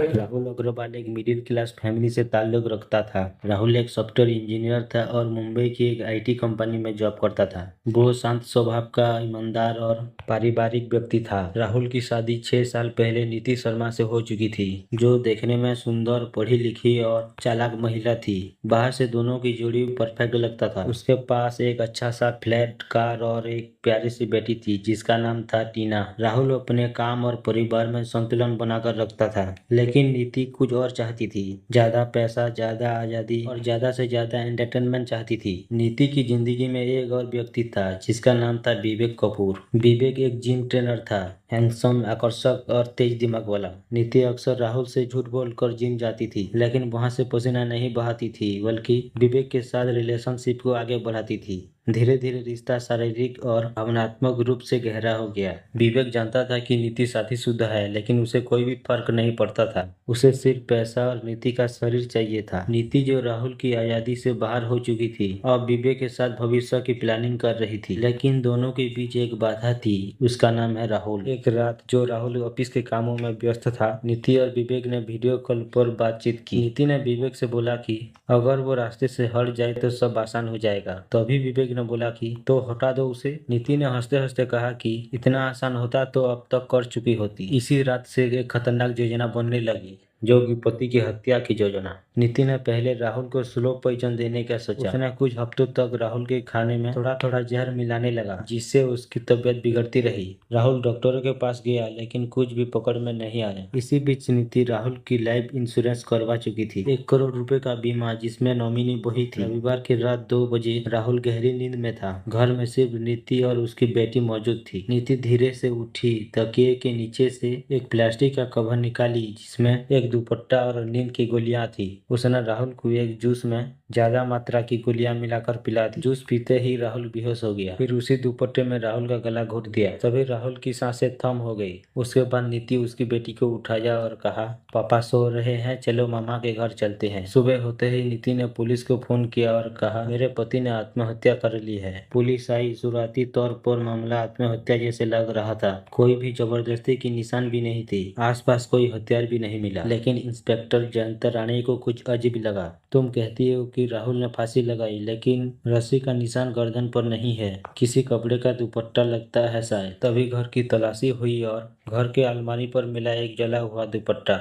राहुल अग्रवाल एक middle class family से ताल्लुक रखता था। राहुल एक सॉफ्टवेयर इंजीनियर था और मुंबई की एक आईटी कंपनी में जॉब करता था। वो शांत स्वभाव का, ईमानदार और पारिवारिक व्यक्ति था। राहुल की शादी 6 साल पहले नीति शर्मा से हो चुकी थी, जो देखने में सुंदर, पढ़ी लिखी और चालाक महिला थी। बाहर से दोनों की जोड़ी परफेक्ट लगता था। उसके पास एक अच्छा सा फ्लैट, कार और एक प्यारी सी बेटी थी जिसका नाम था टीना। राहुल अपने काम और परिवार में संतुलन बनाकर रखता था, लेकिन नीति कुछ और चाहती थी। ज्यादा पैसा, ज्यादा आजादी और ज्यादा से ज्यादा एंटरटेनमेंट चाहती थी। नीति की जिंदगी में एक और व्यक्ति था जिसका नाम था विवेक कपूर। विवेक एक जिम ट्रेनर था, हैंडसम, आकर्षक और तेज दिमाग वाला। नीति अक्सर राहुल से झूठ बोलकर जिम जाती थी, लेकिन वहां से पसीना नहीं बहाती थी, बल्कि विवेक के साथ रिलेशनशिप को आगे बढ़ाती थी। धीरे धीरे रिश्ता शारीरिक और भावनात्मक रूप से गहरा हो गया। विवेक जानता था कि नीति शादीशुदा है, लेकिन उसे कोई भी फर्क नहीं पड़ता था। उसे सिर्फ पैसा और नीति का शरीर चाहिए था। नीति, जो राहुल की आजादी से बाहर हो चुकी थी, अब विवेक के साथ भविष्य की प्लानिंग कर रही थी। लेकिन दोनों के बीच एक बाधा थी, उसका नाम है राहुल। एक रात, जो राहुल ऑफिस के कामों में व्यस्त था, नीति और विवेक ने वीडियो कॉल पर बातचीत की। नीति ने विवेक से बोला कि अगर वो रास्ते से हट जाए तो सब आसान हो जाएगा। तभी विवेक ने बोला कि तो हटा दो उसे। नीति ने हंसते हंसते कहा कि इतना आसान होता तो अब तक कर चुकी होती। इसी रात से एक खतरनाक योजना बनने लगी, जो कि पति की हत्या की योजना। नीति ने पहले राहुल को स्लो पॉइजन देने का सोचा। उसने कुछ हफ्तों तक राहुल के खाने में थोड़ा थोड़ा जहर मिलाने लगा, जिससे उसकी तबीयत बिगड़ती रही। राहुल डॉक्टरों के पास गया, लेकिन कुछ भी पकड़ में नहीं आया। इसी बीच नीति राहुल की लाइफ इंश्योरेंस करवा चुकी थी, 1 करोड़ रुपए का बीमा, जिसमें नॉमिनी वही थी। रविवार की रात 2 बजे राहुल गहरी नींद में था। घर में सिर्फ नीति और उसकी बेटी मौजूद थी। नीति धीरे से उठी, तकिए के नीचे से एक प्लास्टिक का कवर निकाली, जिसमें एक दुपट्टा और नींद की गोलियां थी। उसने राहुल को एक जूस में ज्यादा मात्रा की गोलियां मिलाकर पिला दी। जूस पीते ही राहुल बेहोश हो गया। फिर उसी दुपट्टे में राहुल का गला घोट दिया। तभी राहुल की सांसें थम हो गई। उसके बाद नीति उसकी बेटी को उठाया और कहा, पापा सो रहे हैं, चलो मामा के घर चलते हैं। सुबह होते ही नीति ने पुलिस को फोन किया और कहा, मेरे पति ने आत्महत्या कर ली है। पुलिस आई। शुरुआती तौर पर मामला आत्महत्या जैसे लग रहा था। कोई भी जबरदस्ती की निशान भी नहीं थी। आसपास कोई हथियार भी नहीं मिला। लेकिन इंस्पेक्टर जयंत राणे को कुछ अजीब लगा। तुम कहती हो कि राहुल ने फांसी लगाई, लेकिन रस्सी का निशान गर्दन पर नहीं है, किसी कपड़े का दुपट्टा लगता है शायद। तभी घर की तलाशी हुई और घर के अलमारी पर मिला एक जला हुआ दुपट्टा।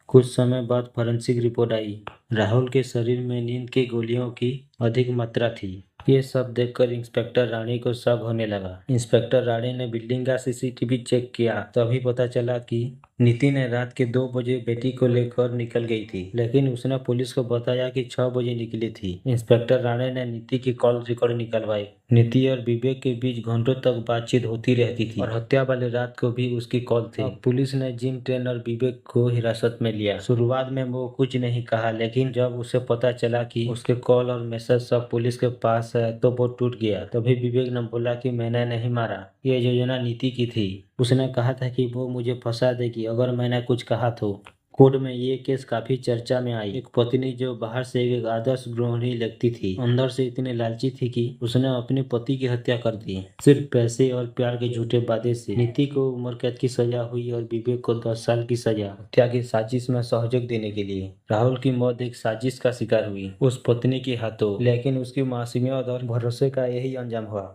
कुछ समय बाद फोरेंसिक रिपोर्ट आई। राहुल के शरीर में नींद की गोलियों की अधिक मात्रा थी। ये सब देखकर इंस्पेक्टर राणे को शक होने लगा। इंस्पेक्टर राणे ने बिल्डिंग का सीसीटीवी चेक किया। तभी पता चला कि नीति ने रात के 2 बजे बेटी को लेकर निकल गई थी, लेकिन उसने पुलिस को बताया कि 6 बजे निकली थी। इंस्पेक्टर राणे ने नीति की कॉल रिकॉर्ड निकलवाई। नीति और विवेक के बीच घंटों तक बातचीत होती रहती थी और हत्या वाली रात को भी उसकी कॉल थी। पुलिस ने जिम ट्रेनर विवेक को हिरासत में लिया। शुरुआत में वो कुछ नहीं कहा, लेकिन जब उसे पता चला कि उसके कॉल और मैसेज सब पुलिस के पास है, तो वो टूट गया। तभी विवेक ने बोला कि मैंने नहीं मारा, ये योजना नीति की थी। उसने कहा था कि वो मुझे फंसा देगी अगर मैंने कुछ कहा तो। कोर्ट में ये केस काफी चर्चा में आई। एक पत्नी जो बाहर से एक आदर्श गृहिणी लगती थी, अंदर से इतनी लालची थी कि उसने अपने पति की हत्या कर दी, सिर्फ पैसे और प्यार के झूठे वादे से। नीति को उम्र कैद की सजा हुई और विवेक को 10 साल की सजा, हत्या की साजिश में सहयोग देने के लिए। राहुल की मौत एक साजिश का शिकार हुई, उस पत्नी के हाथों, लेकिन उसकी मासूमियत और भरोसे का यही अंजाम हुआ।